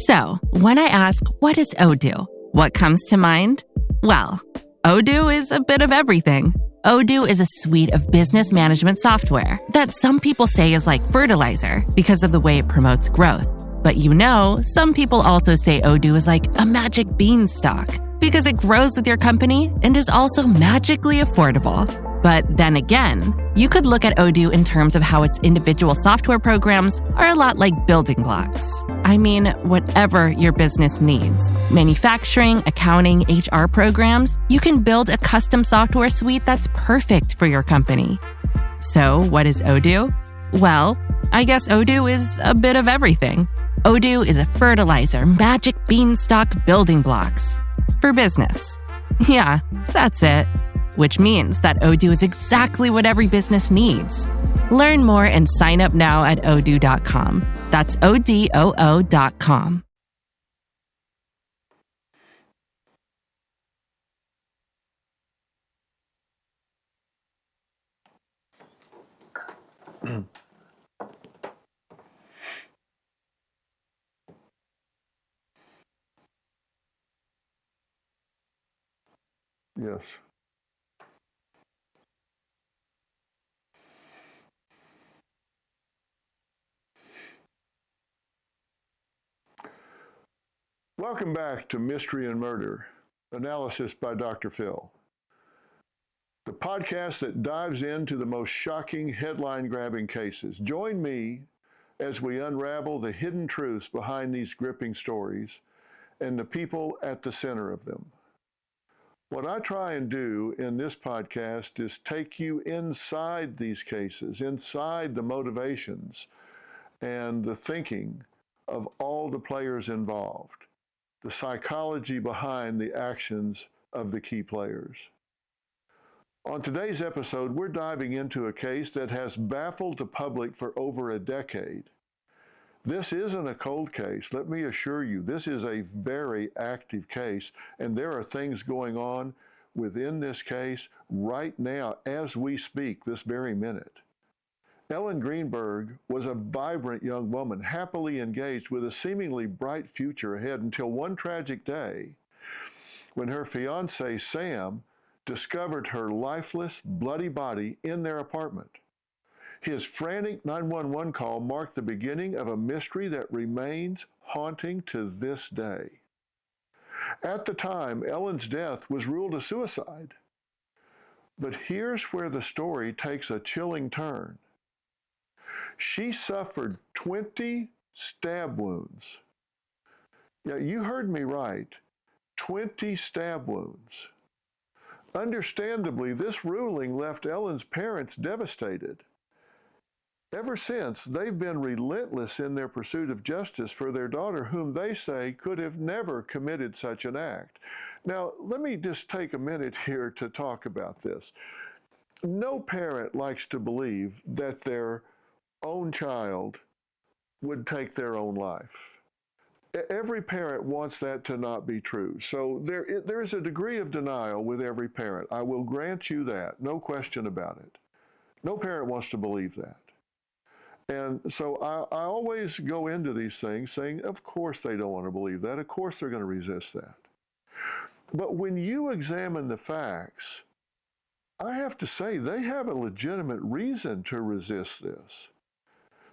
So, when I ask, what is Odoo? What comes to mind? Well, Odoo is a bit of everything. Odoo is a suite of business management software that some people say is like fertilizer because of the way it promotes growth. But some people also say Odoo is like a magic beanstalk because it grows with your company and is also magically affordable. But then again, you could look at Odoo in terms of how its individual software programs are a lot like building blocks. I mean, whatever your business needs, manufacturing, accounting, HR programs, you can build a custom software suite that's perfect for your company. So, what is Odoo? Well, I guess Odoo is a bit of everything. Odoo is a fertilizer, magic beanstalk building blocks for business. Yeah, that's it. Which means that Odoo is exactly what every business needs. Learn more and sign up now at odoo.com. That's ODOO.com. Yes. Welcome back to Mystery and Murder, analysis by Dr. Phil, the podcast that dives into the most shocking, headline-grabbing cases. Join me as we unravel the hidden truths behind these gripping stories and the people at the center of them. What I try and do in this podcast is take you inside these cases, inside the motivations and the thinking of all the players involved, the psychology behind the actions of the key players. On today's episode, we're diving into a case that has baffled the public for over a decade. This isn't a cold case. Let me assure you, this is a very active case, and there are things going on within this case right now as we speak, this very minute. Ellen Greenberg was a vibrant young woman, happily engaged with a seemingly bright future ahead until one tragic day when her fiancé, Sam, discovered her lifeless, bloody body in their apartment. His frantic 911 call marked the beginning of a mystery that remains haunting to this day. At the time, Ellen's death was ruled a suicide. But here's where the story takes a chilling turn. She suffered 20 stab wounds. Yeah, you heard me right. 20 stab wounds. Understandably, this ruling left Ellen's parents devastated. Ever since, they've been relentless in their pursuit of justice for their daughter, whom they say could have never committed such an act. Now, let me just take a minute here to talk about this. No parent likes to believe that their own child would take their own life. Every parent wants that to not be true. So there is a degree of denial with every parent. I will grant you that, no question about it. No parent wants to believe that. And so I always go into these things saying, of course they don't want to believe that. Of course they're going to resist that. But when you examine the facts, I have to say they have a legitimate reason to resist this.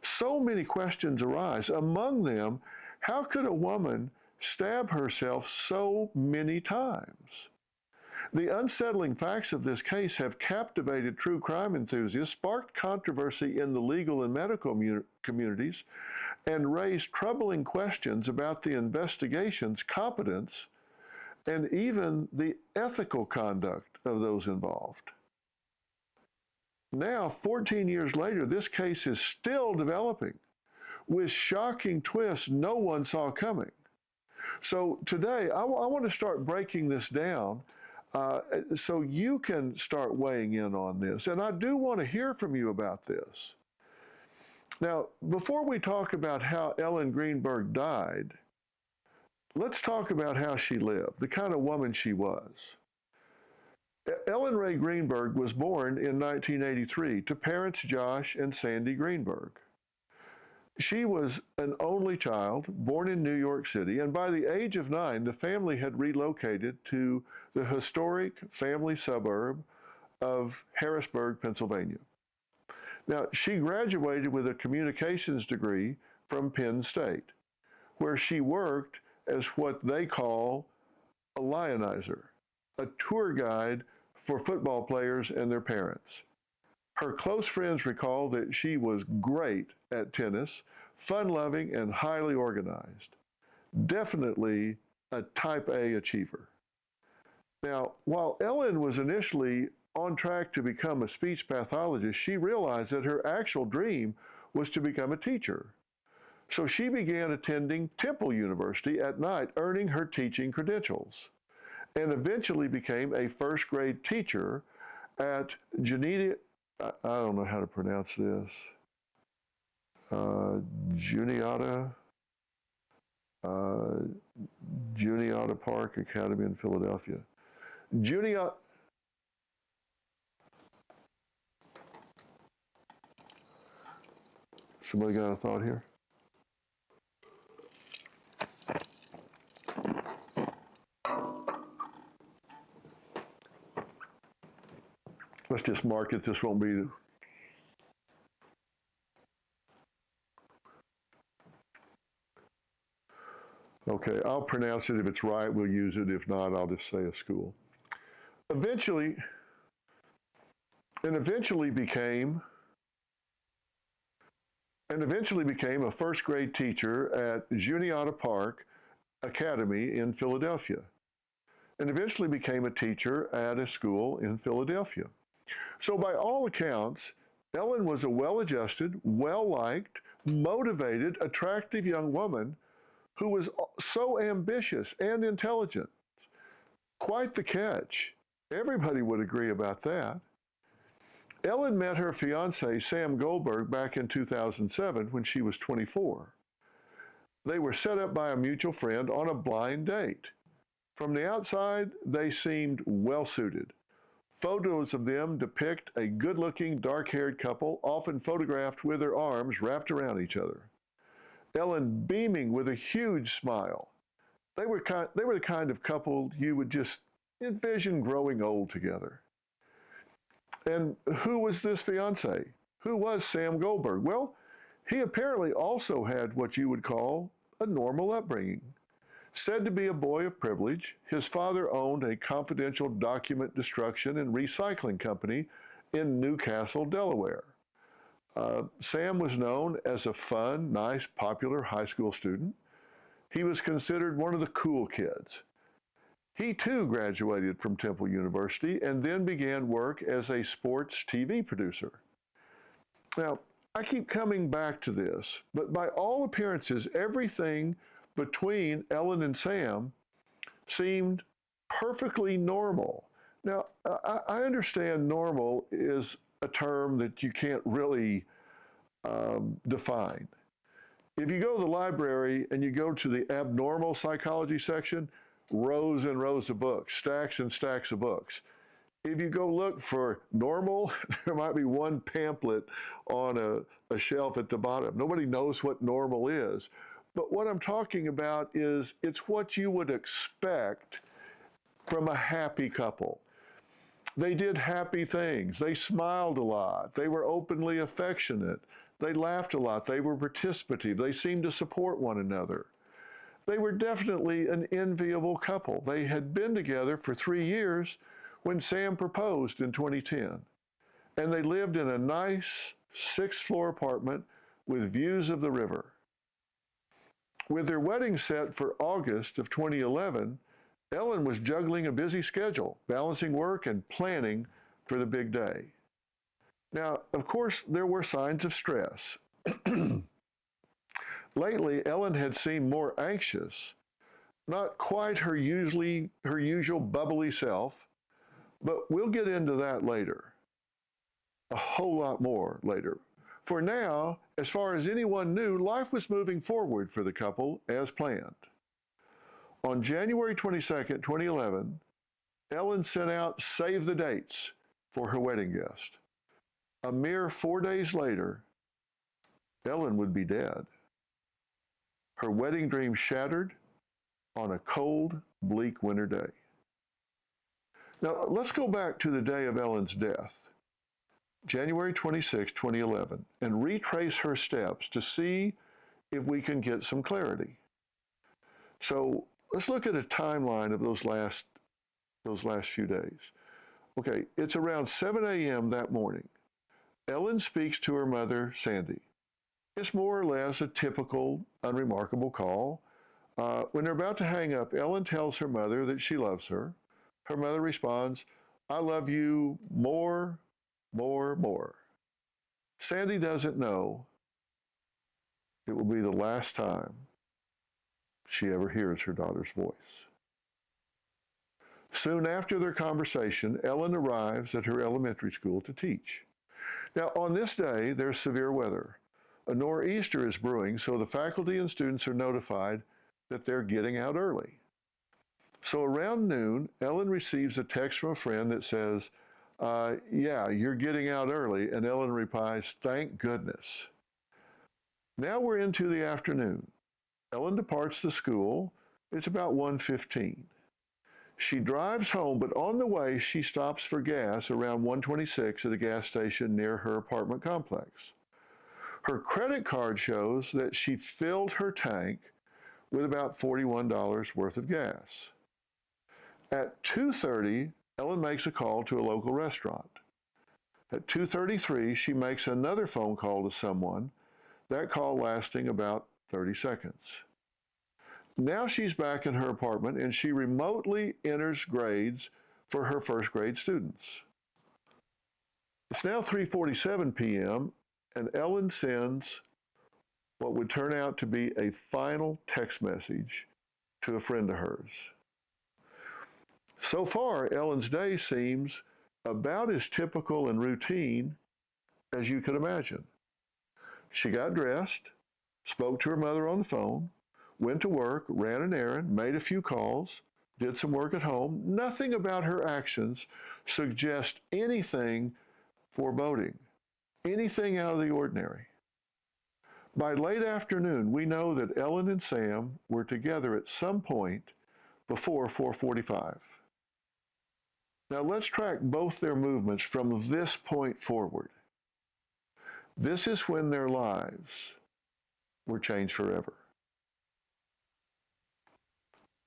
So many questions arise. Among them, how could a woman stab herself so many times? The unsettling facts of this case have captivated true crime enthusiasts, sparked controversy in the legal and medical communities, and raised troubling questions about the investigation's competence and even the ethical conduct of those involved. Now, 14 years later, this case is still developing with shocking twists no one saw coming. So today, I want to start breaking this down so you can start weighing in on this. And I do want to hear from you about this. Now, before we talk about how Ellen Greenberg died, let's talk about how she lived, the kind of woman she was. Ellen Ray Greenberg was born in 1983 to parents Josh and Sandy Greenberg. She was an only child, born in New York City, and by the age of 9, the family had relocated to the historic family suburb of Harrisburg, Pennsylvania. Now, she graduated with a communications degree from Penn State, where she worked as what they call a lionizer, a tour guide for football players and their parents. Her close friends recall that she was great at tennis, fun-loving, and highly organized. Definitely a type A achiever. Now, while Ellen was initially on track to become a speech pathologist, she realized that her actual dream was to become a teacher. So she began attending Temple University at night, earning her teaching credentials, and eventually became a first grade teacher at I don't know how to pronounce this, Juniata Park Academy in Philadelphia. Somebody got a thought here? Let's just mark it. This won't be. Okay, I'll pronounce it. If it's right, we'll use it. If not, I'll just say a school. Eventually became a first grade teacher at Juniata Park Academy in Philadelphia, and eventually became a teacher at a school in Philadelphia. So by all accounts, Ellen was a well-adjusted, well-liked, motivated, attractive young woman who was so ambitious and intelligent. Quite the catch. Everybody would agree about that. Ellen met her fiancé, Sam Goldberg, back in 2007 when she was 24. They were set up by a mutual friend on a blind date. From the outside, they seemed well-suited. Photos of them depict a good-looking, dark-haired couple, often photographed with their arms wrapped around each other. Ellen beaming with a huge smile. They were the kind of couple you would just envision growing old together. And who was this fiancé? Who was Sam Goldberg? Well, he apparently also had what you would call a normal upbringing. Said to be a boy of privilege, his father owned a confidential document destruction and recycling company in Newcastle, Delaware. Sam was known as a fun, nice, popular high school student. He was considered one of the cool kids. He too graduated from Temple University and then began work as a sports TV producer. Now, I keep coming back to this, but by all appearances, everything between Ellen and Sam seemed perfectly normal. Now, I understand normal is a term that you can't really define. If you go to the library and you go to the abnormal psychology section, rows and rows of books, stacks and stacks of books. If you go look for normal, there might be one pamphlet on a shelf at the bottom. Nobody knows what normal is. But what I'm talking about is it's what you would expect from a happy couple. They did happy things. They smiled a lot. They were openly affectionate. They laughed a lot. They were participative. They seemed to support one another. They were definitely an enviable couple. They had been together for 3 years when Sam proposed in 2010. And they lived in a nice 6th-floor apartment with views of the river. With their wedding set for August of 2011, Ellen was juggling a busy schedule, balancing work and planning for the big day. Now, of course, there were signs of stress. Lately, Ellen had seemed more anxious, not quite her usual bubbly self, but we'll get into that later, a whole lot more later. For now, as far as anyone knew, life was moving forward for the couple as planned. On January 22nd, 2011, Ellen sent out save the dates for her wedding guest. A mere 4 days later, Ellen would be dead. Her wedding dream shattered on a cold, bleak winter day. Now, let's go back to the day of Ellen's death, January 26, 2011, and retrace her steps to see if we can get some clarity. So let's look at a timeline of those last few days. Okay, it's around 7 a.m. that morning. Ellen speaks to her mother, Sandy. It's more or less a typical, unremarkable call. When they're about to hang up, Ellen tells her mother that she loves her. Her mother responds, "I love you more, more, more." Sandy doesn't know it will be the last time she ever hears her daughter's voice. Soon after their conversation, Ellen arrives at her elementary school to teach. Now, on this day, there's severe weather. A nor'easter is brewing, so the faculty and students are notified that they're getting out early. So around noon, Ellen receives a text from a friend that says, yeah, you're getting out early, and Ellen replies, "Thank goodness." Now we're into the afternoon. Ellen departs the school. It's about 1:15. She drives home, but on the way, she stops for gas around 126 at a gas station near her apartment complex. Her credit card shows that she filled her tank with about $41 worth of gas. At 2:30, Ellen makes a call to a local restaurant. At 2:33, she makes another phone call to someone, that call lasting about 30 seconds. Now she's back in her apartment and she remotely enters grades for her first grade students. It's now 3:47 p.m. and Ellen sends what would turn out to be a final text message to a friend of hers. So far, Ellen's day seems about as typical and routine as you could imagine. She got dressed, spoke to her mother on the phone, went to work, ran an errand, made a few calls, did some work at home. Nothing about her actions suggests anything foreboding, anything out of the ordinary. By late afternoon, we know that Ellen and Sam were together at some point before 4:45. Now let's track both their movements from this point forward. This is when their lives were changed forever.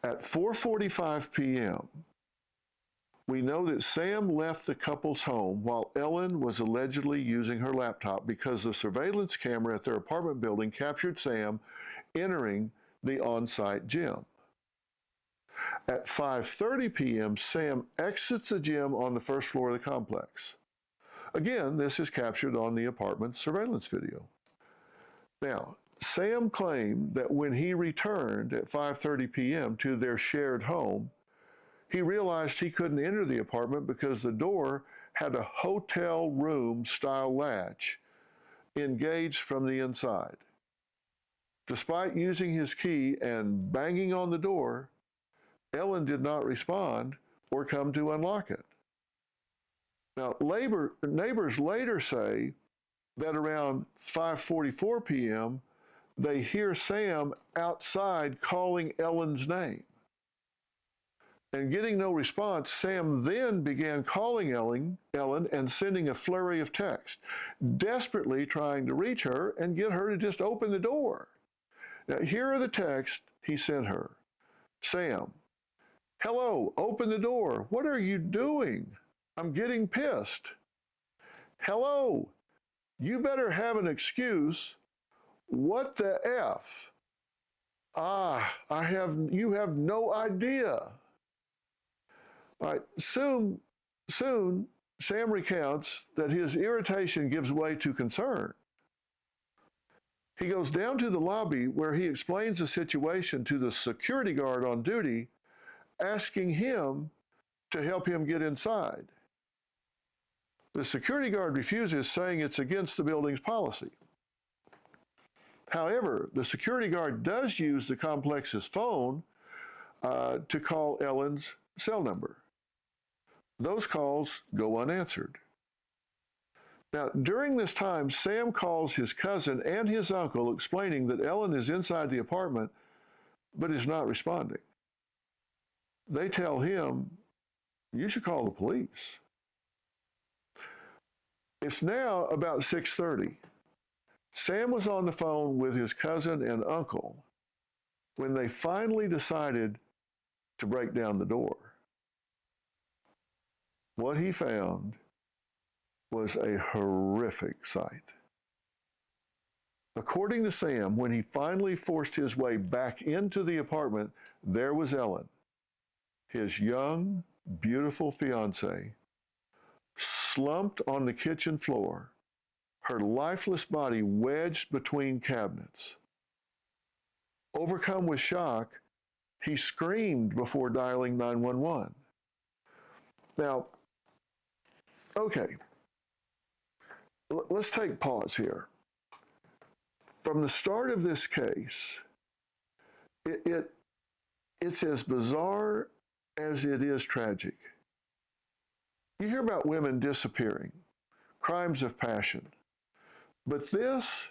At 4:45 p.m., we know that Sam left the couple's home while Ellen was allegedly using her laptop because the surveillance camera at their apartment building captured Sam entering the on-site gym. At 5:30 p.m., Sam exits the gym on the first floor of the complex. Again, this is captured on the apartment's surveillance video. Now, Sam claimed that when he returned at 5:30 p.m. to their shared home, he realized he couldn't enter the apartment because the door had a hotel room style latch engaged from the inside. Despite using his key and banging on the door, Ellen did not respond or come to unlock it. Now, neighbors later say that around 5:44 p.m., they hear Sam outside calling Ellen's name. And getting no response, Sam then began calling Ellen and sending a flurry of text, desperately trying to reach her and get her to just open the door. Now, here are the texts he sent her. Sam, hello, open the door. What are you doing? I'm getting pissed. Hello, you better have an excuse. What the F? You have no idea. All right, soon, Sam recounts that his irritation gives way to concern. He goes down to the lobby where he explains the situation to the security guard on duty, asking him to help him get inside. The security guard refuses, saying it's against the building's policy. However, the security guard does use the complex's phone to call Ellen's cell number. Those calls go unanswered. Now, during this time, Sam calls his cousin and his uncle explaining that Ellen is inside the apartment but is not responding. They tell him, "You should call the police." It's now about 6:30. Sam was on the phone with his cousin and uncle when they finally decided to break down the door. What he found was a horrific sight. According to Sam, when he finally forced his way back into the apartment, there was Ellen, his young, beautiful fiancée, slumped on the kitchen floor, her lifeless body wedged between cabinets. Overcome with shock, he screamed before dialing 911. Now, okay, let's take pause here. From the start of this case, it's as bizarre as it is tragic. You hear about women disappearing, crimes of passion, but this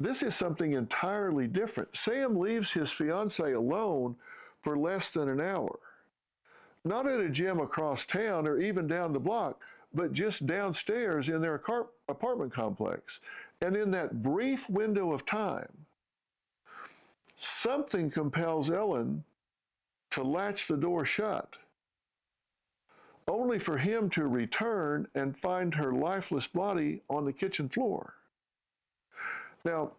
is something entirely different. Sam leaves his fiancée alone for less than an hour, not at a gym across town or even down the block, but just downstairs in their apartment complex. And in that brief window of time, something compels Ellen to latch the door shut, only for him to return and find her lifeless body on the kitchen floor. Now,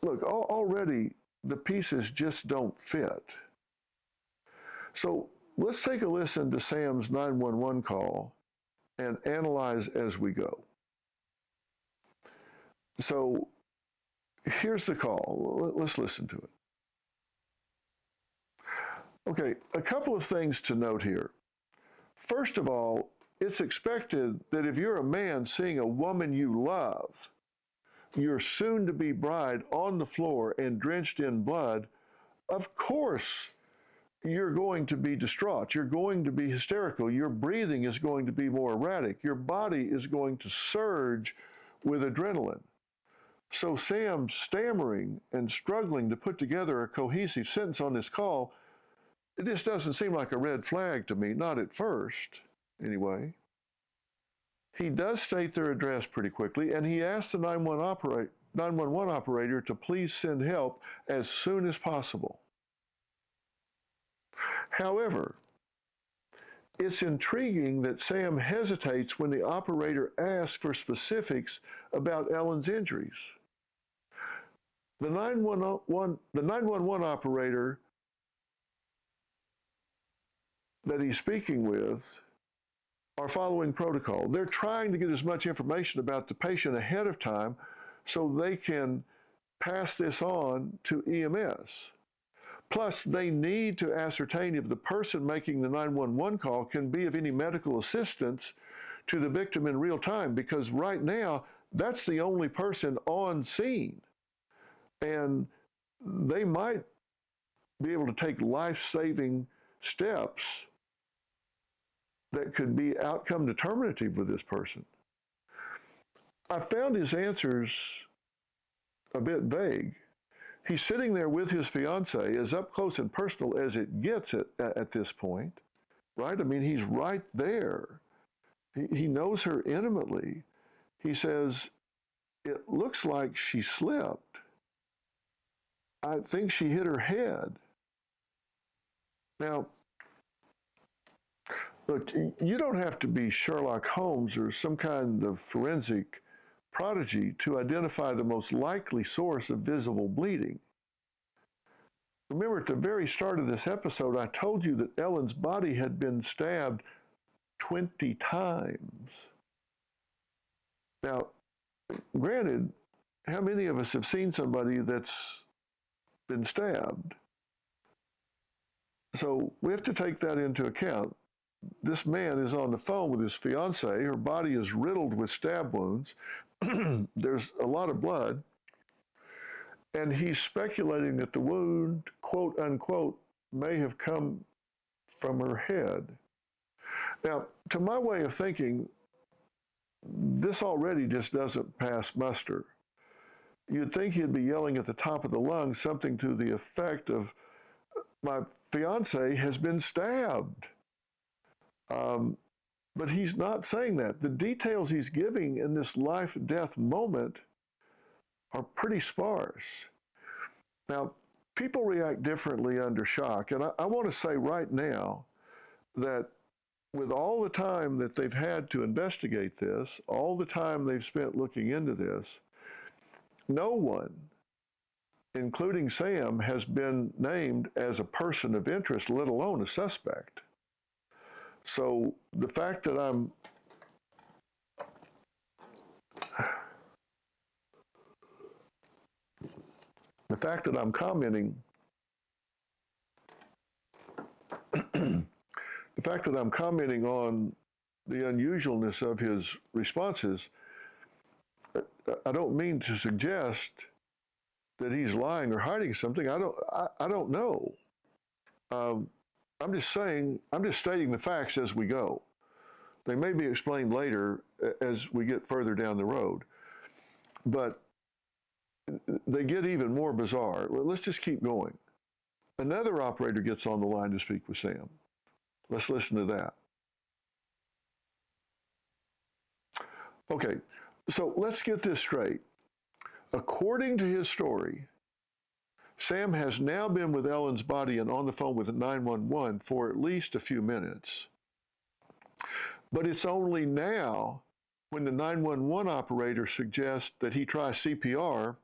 look, already the pieces just don't fit. So let's take a listen to Sam's 911 call and analyze as we go. So here's the call. Let's listen to it. Okay, a couple of things to note here. First of all, it's expected that if you're a man seeing a woman you love, your soon-to-be bride on the floor and drenched in blood, of course you're going to be distraught. You're going to be hysterical. Your breathing is going to be more erratic. Your body is going to surge with adrenaline. So Sam stammering and struggling to put together a cohesive sentence on this call, it just doesn't seem like a red flag to me, not at first, anyway. He does state their address pretty quickly, and he asks the 911 operator to please send help as soon as possible. However, it's intriguing that Sam hesitates when the operator asks for specifics about Ellen's injuries. The 911 operator that he's speaking with are following protocol. They're trying to get as much information about the patient ahead of time so they can pass this on to EMS. Plus, they need to ascertain if the person making the 911 call can be of any medical assistance to the victim in real time, because right now, that's the only person on scene. And they might be able to take life-saving steps that could be outcome determinative with this person. I found his answers a bit vague. He's sitting there with his fiancée, as up close and personal as it gets at this point, right? I mean, he's right there. He knows her intimately. He says, "It looks like she slipped. I think she hit her head." Now, look, you don't have to be Sherlock Holmes or some kind of forensic prodigy to identify the most likely source of visible bleeding. Remember, at the very start of this episode, I told you that Ellen's body had been stabbed 20 times. Now, granted, how many of us have seen somebody that's been stabbed? So we have to take that into account. This man is on the phone with his fiancée. Her body is riddled with stab wounds. There's a lot of blood. And he's speculating that the wound, quote unquote, may have come from her head. Now, to my way of thinking, this already just doesn't pass muster. You'd think he'd be yelling at the top of the lungs something to the effect of, "My fiance has been stabbed." But he's not saying that. The details he's giving in this life-death moment are pretty sparse. Now, people react differently under shock, and I want to say right now that with all the time that they've had to investigate this, all the time they've spent looking into this, no one, including Sam, has been named as a person of interest, let alone a suspect. So the fact that I'm commenting on the unusualness of his responses, I don't mean to suggest that he's lying or hiding something. I don't know. I'm just stating the facts as we go. They may be explained later as we get further down the road, but they get even more bizarre. Let's just keep going. Another operator gets on the line to speak with Sam. Let's listen to that. Okay, so let's get this straight. According to his story, Sam has now been with Ellen's body and on the phone with 911 for at least a few minutes. But it's only now, when the 911 operator suggests that he try CPR,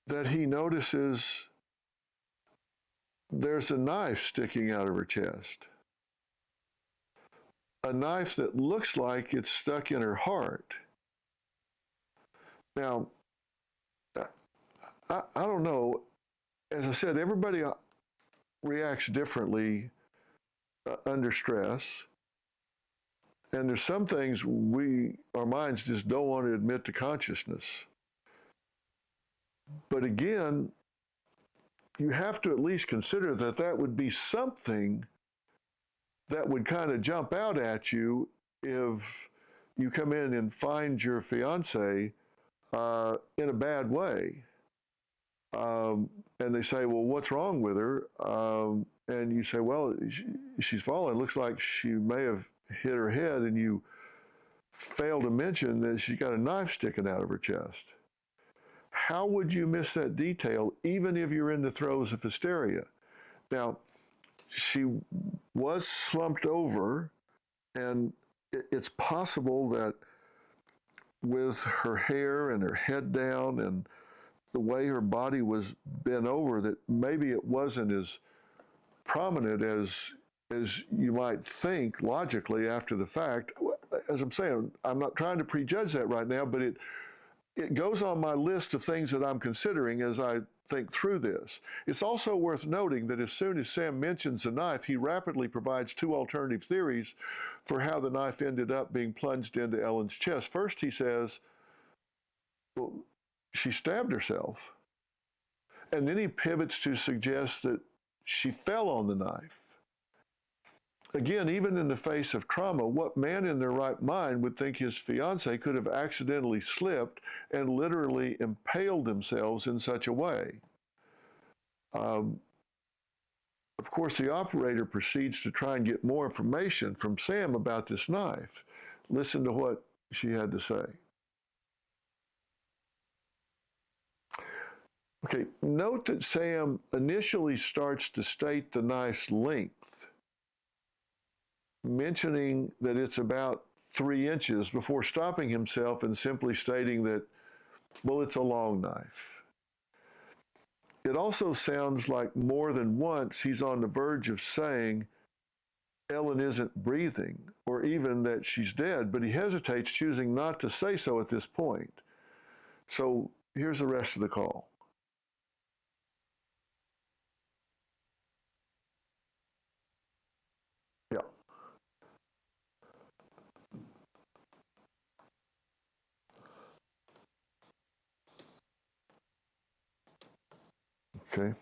that he notices there's a knife sticking out of her chest. A knife that looks like it's stuck in her heart. Now, I don't know. As I said, everybody reacts differently under stress. And there's some things our minds just don't want to admit to consciousness. But again, you have to at least consider that that would be something that would kind of jump out at you if you come in and find your fiance in a bad way. And they say, well, what's wrong with her? And you say, well, she's fallen. It looks like she may have hit her head, and you fail to mention that she's got a knife sticking out of her chest. How would you miss that detail, even if you're in the throes of hysteria? Now, she was slumped over, and it's possible that with her hair and her head down and the way her body was bent over, that maybe it wasn't as prominent as you might think logically after the fact. As I'm saying, I'm not trying to prejudge that right now, but it goes on my list of things that I'm considering as I think through this. It's also worth noting that as soon as Sam mentions the knife, he rapidly provides two alternative theories for how the knife ended up being plunged into Ellen's chest. First, he says, well, she stabbed herself. And then he pivots to suggest that she fell on the knife. Again, even in the face of trauma, what man in their right mind would think his fiancée could have accidentally slipped and literally impaled themselves in such a way? Of course, the operator proceeds to try and get more information from Sam about this knife. Listen to what she had to say. Okay, note that Sam initially starts to state the knife's length, mentioning that it's about 3 inches before stopping himself and simply stating that, well, it's a long knife. It also sounds like more than once he's on the verge of saying Ellen isn't breathing, or even that she's dead, but he hesitates, choosing not to say so at this point. So here's the rest of the call. Yeah. Okay.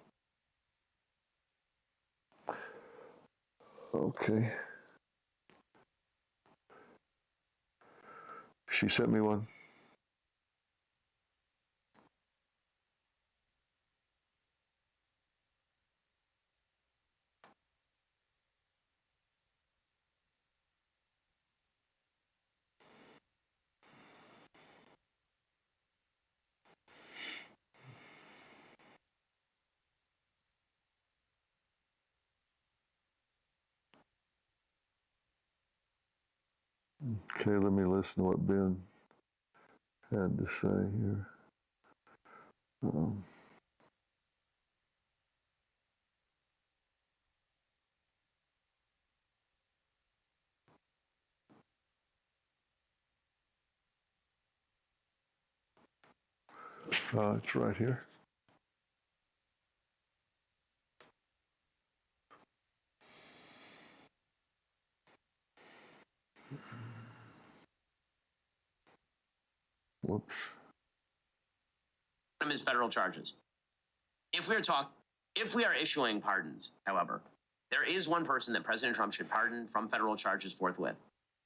Okay. She sent me one. Okay, let me listen to what Ben had to say here. It's right here. Whoops. Is federal charges. If we are issuing pardons, however, there is one person that President Trump should pardon from federal charges forthwith.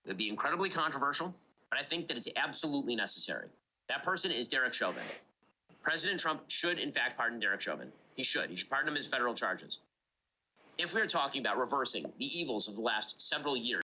It would be incredibly controversial, but I think that it's absolutely necessary. That person is Derek Chauvin. President Trump should, in fact, pardon Derek Chauvin. He should pardon him his federal charges. If we are talking about reversing the evils of the last several years,